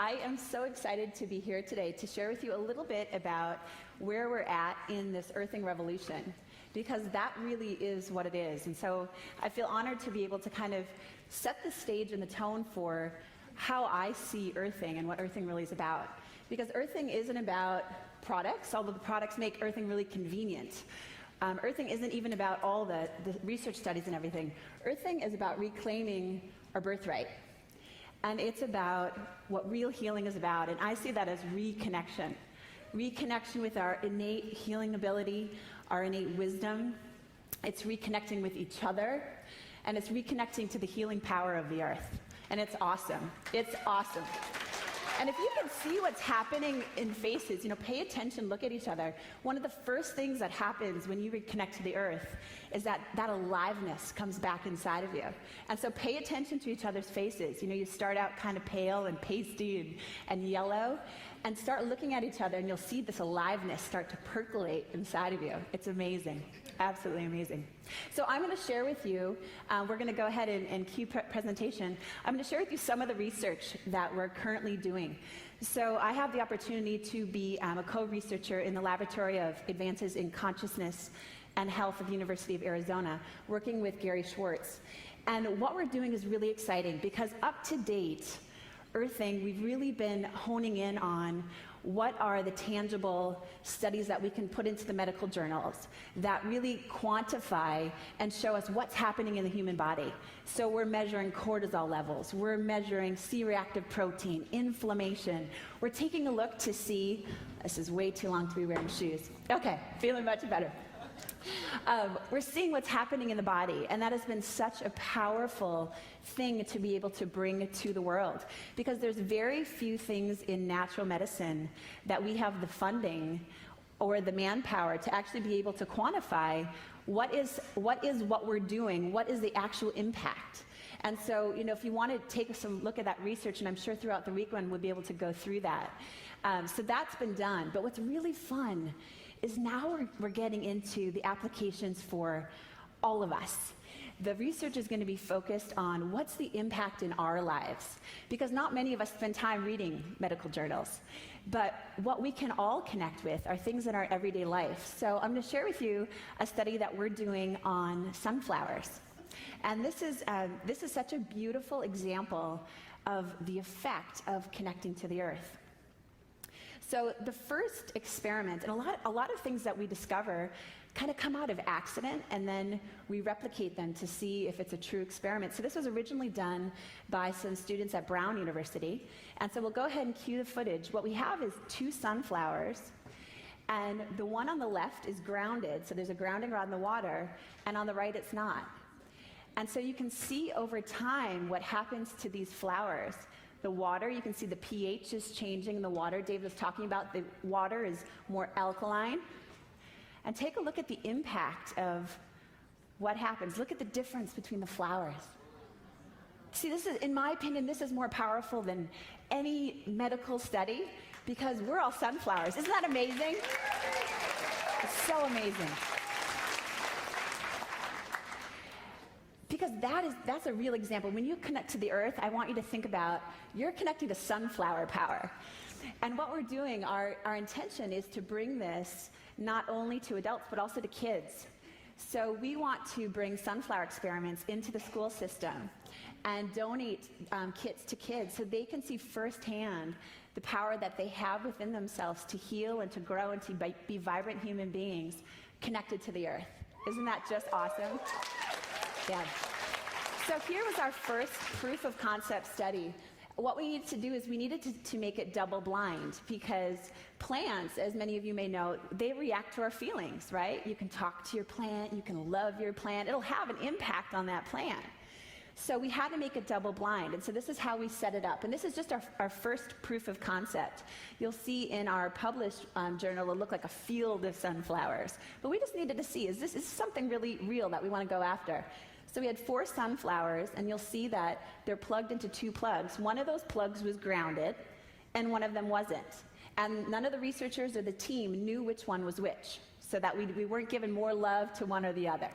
I am so excited to be here today to share with you a little bit about where we're at in this earthing revolution, because that really is what it is. And so I feel honored to be able to kind of set the stage and the tone for how I see earthing and what earthing really is about. Because earthing isn't about products, although the products make earthing really convenient. Earthing isn't even about all the research studies and everything. Earthing is about reclaiming our birthright. And it's about what real healing is about. And I see that as reconnection. Reconnection with our innate healing ability, our innate wisdom. It's reconnecting with each other. And it's reconnecting to the healing power of the earth. And it's awesome. It's awesome. And if you can see what's happening in faces, pay attention, look at each other. One of the first things that happens when you reconnect to the earth is that aliveness comes back inside of you. And so pay attention to each other's faces. You start out kind of pale and pasty and yellow, and start looking at each other, and you'll see this aliveness start to percolate inside of you. It's amazing. Absolutely amazing. So I'm going to share with you, we're going to go ahead and cue presentation. I'm going to share with you some of the research that we're currently doing. So I have the opportunity to be a co-researcher in the Laboratory of Advances in Consciousness and Health at the University of Arizona, working with Gary Schwartz. And what we're doing is really exciting because up to date, earthing, we've really been honing in on what are the tangible studies that we can put into the medical journals that really quantify and show us what's happening in the human body. So we're measuring cortisol levels, we're measuring C-reactive protein, inflammation. We're taking a look to see, this is way too long to be wearing shoes. Okay, feeling much better. We're seeing what's happening in the body, and that has been such a powerful thing to be able to bring to the world, because there's very few things in natural medicine that we have the funding or the manpower to actually be able to quantify what is what we're doing, what is the actual impact. And so, if you want to take some look at that research, and I'm sure throughout the weekend we'll be able to go through that. So that's been done. But what's really fun is now we're getting into the applications for all of us. The research is going to be focused on what's the impact in our lives, because not many of us spend time reading medical journals. But what we can all connect with are things in our everyday life. So I'm going to share with you a study that we're doing on sunflowers. And this is such a beautiful example of the effect of connecting to the earth. So the first experiment, and a lot of things that we discover kind of come out of accident, and then we replicate them to see if it's a true experiment. So this was originally done by some students at Brown University. And so we'll go ahead and cue the footage. What we have is two sunflowers, and the one on the left is grounded, so there's a grounding rod in the water, and on the right it's not. And so you can see over time what happens to these flowers. The water, you can see the pH is changing in the water. Dave was talking about the water is more alkaline. And take a look at the impact of what happens. Look at the difference between the flowers. See, this is, in my opinion, this is more powerful than any medical study because we're all sunflowers. Isn't that amazing? It's so amazing. Because that's a real example. When you connect to the earth, I want you to think about you're connecting to sunflower power. And what we're doing, our intention is to bring this not only to adults, but also to kids. So we want to bring sunflower experiments into the school system and donate kits to kids so they can see firsthand the power that they have within themselves to heal and to grow and to be vibrant human beings connected to the earth. Isn't that just awesome? Yeah. So here was our first proof of concept study. What we needed to do is we needed to make it double blind, because plants, as many of you may know, they react to our feelings, right? You can talk to your plant, you can love your plant, it'll have an impact on that plant. So we had to make it double blind, and so this is how we set it up. And this is just our first proof of concept. You'll see in our published journal, it'll look like a field of sunflowers. But we just needed to see, is this something really real that we want to go after? So we had 4 sunflowers, and you'll see that they're plugged into 2 plugs. One of those plugs was grounded, and one of them wasn't. And none of the researchers or the team knew which one was which, so that we weren't given more love to one or the other.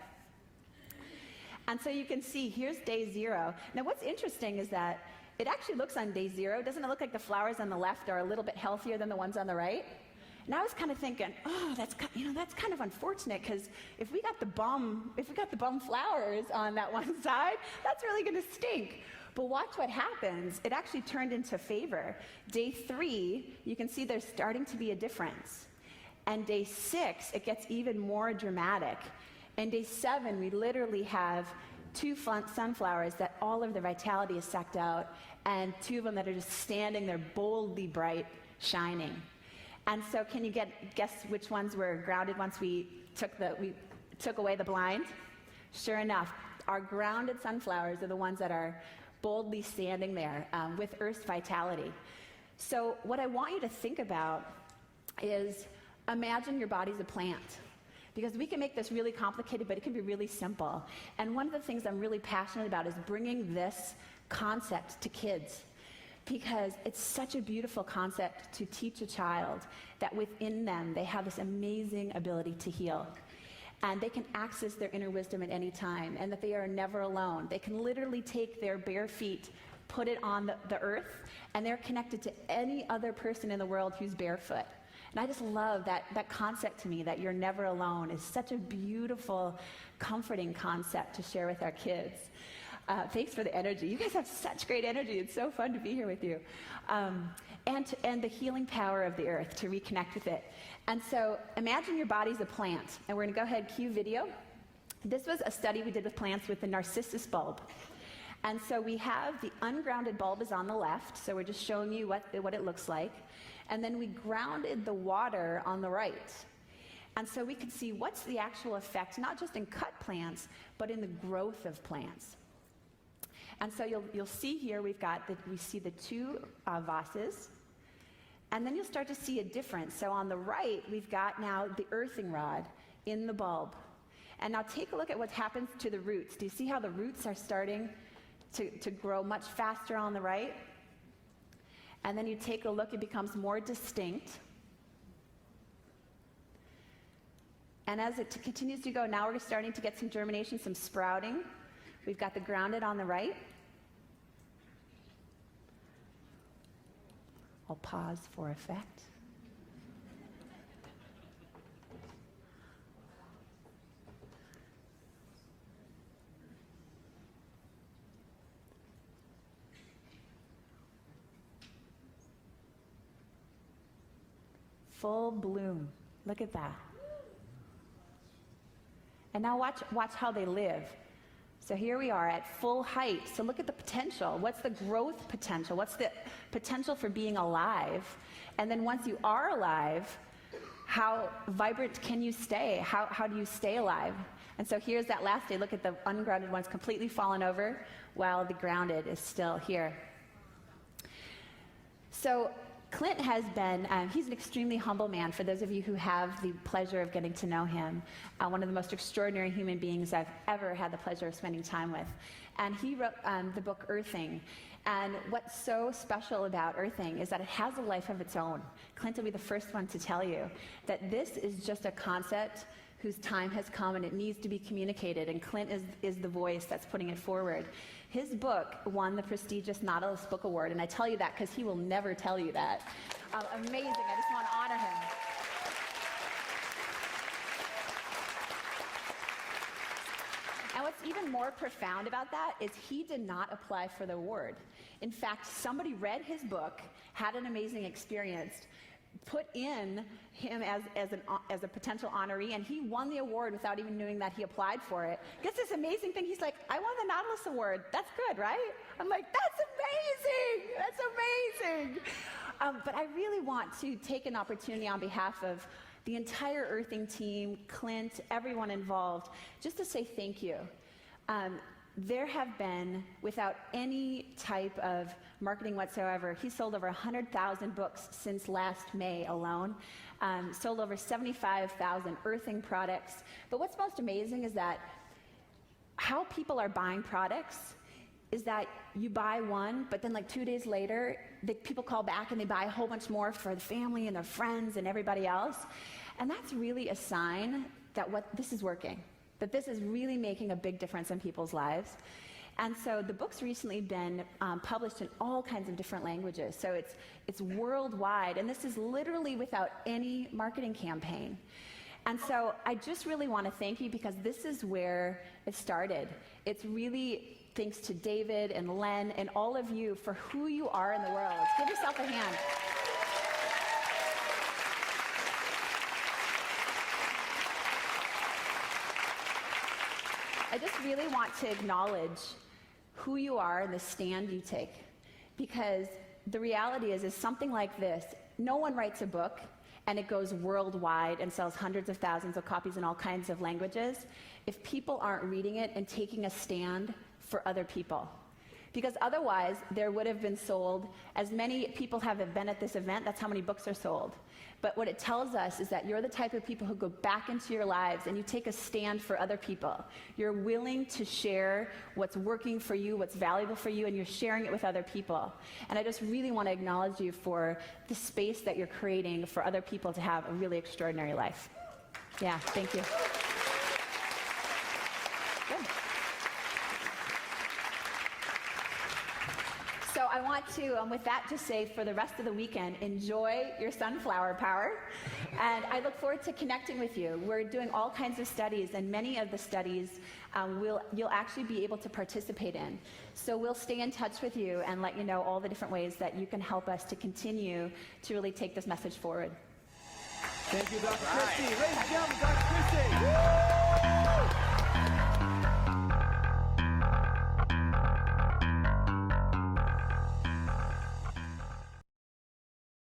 And so you can see, here's day 0. Now what's interesting is that it actually looks on day 0, doesn't it look like the flowers on the left are a little bit healthier than the ones on the right? And I was kind of thinking, oh, that's kind of unfortunate, because if we got the bum flowers on that one side, that's really going to stink. But watch what happens. It actually turned into favor. Day 3, you can see there's starting to be a difference. And day 6, it gets even more dramatic. And day 7, we literally have 2 sunflowers that all of the vitality is sucked out, and 2 of them that are just standing there boldly bright, shining. And so can you guess which ones were grounded once we took away the blind? Sure enough, our grounded sunflowers are the ones that are boldly standing there with Earth's vitality. So what I want you to think about is, imagine your body's a plant. Because we can make this really complicated, but it can be really simple. And one of the things I'm really passionate about is bringing this concept to kids. Because it's such a beautiful concept to teach a child that within them they have this amazing ability to heal. And they can access their inner wisdom at any time, and that they are never alone. They can literally take their bare feet, put it on the earth, and they're connected to any other person in the world who's barefoot. And I just love that concept to me, that you're never alone, is such a beautiful, comforting concept to share with our kids. Thanks for the energy. You guys have such great energy. It's so fun to be here with you. And the healing power of the earth, to reconnect with it. And so imagine your body's a plant. And we're going to go ahead, cue video. This was a study we did with plants with the narcissus bulb. And so we have the ungrounded bulb is on the left, so we're just showing you what it looks like. And then we grounded the water on the right. And so we could see what's the actual effect, not just in cut plants, but in the growth of plants. And so you'll see here we see the 2 vases, and then you'll start to see a difference. So on the right, we've got now the earthing rod in the bulb. And now take a look at what happens to the roots. Do you see how the roots are starting to grow much faster on the right? And then you take a look, it becomes more distinct. And as it continues to go, now we're starting to get some germination, some sprouting. We've got the grounded on the right. I'll pause for effect. Full bloom. Look at that. And now watch how they live. So here we are at full height. So look at the potential. What's the growth potential? What's the potential for being alive? And then once you are alive, how vibrant can you stay? How do you stay alive? And so here's that last day. Look at the ungrounded ones completely fallen over, while the grounded is still here. So Clint has been, he's an extremely humble man, for those of you who have the pleasure of getting to know him. One of the most extraordinary human beings I've ever had the pleasure of spending time with. And he wrote the book Earthing. And what's so special about Earthing is that it has a life of its own. Clint will be the first one to tell you that this is just a concept whose time has come and it needs to be communicated, and Clint is the voice that's putting it forward. His book won the prestigious Nautilus Book Award, and I tell you that because he will never tell you that. Amazing, I just want to honor him. And what's even more profound about that is he did not apply for the award. In fact, somebody read his book, had an amazing experience, put in him as a potential honoree, and he won the award without even knowing that he applied for it. Gets this amazing thing. He's like, I won the Nautilus Award. That's good, right? I'm like, that's amazing. That's amazing. But I really want to take an opportunity on behalf of the entire Earthing team, Clint, everyone involved, just to say thank you. There have been, without any type of marketing whatsoever, he sold over 100,000 books since last May alone, sold over 75,000 Earthing products. But what's most amazing is that how people are buying products is that you buy one, but then like 2 days later, people call back and they buy a whole bunch more for the family and their friends and everybody else. And that's really a sign that this is working. that this is really making a big difference in people's lives. And so the book's recently been published in all kinds of different languages. So it's worldwide, and this is literally without any marketing campaign. And so I just really want to thank you, because this is where it started. It's really thanks to David and Len and all of you for who you are in the world. Give yourself a hand. I just really want to acknowledge who you are and the stand you take, because the reality is something like this, no one writes a book and it goes worldwide and sells hundreds of thousands of copies in all kinds of languages if people aren't reading it and taking a stand for other people. Because otherwise, there would have been sold, as many people have been at this event, that's how many books are sold. But what it tells us is that you're the type of people who go back into your lives and you take a stand for other people. You're willing to share what's working for you, what's valuable for you, and you're sharing it with other people. And I just really want to acknowledge you for the space that you're creating for other people to have a really extraordinary life. Yeah, thank you. Good. So I want to, with that, just say for the rest of the weekend, enjoy your sunflower power. And I look forward to connecting with you. We're doing all kinds of studies, and many of the studies you'll actually be able to participate in. So we'll stay in touch with you and let you know all the different ways that you can help us to continue to really take this message forward. Thank you, Dr. Christie. Ladies and gentlemen, Dr. Christie.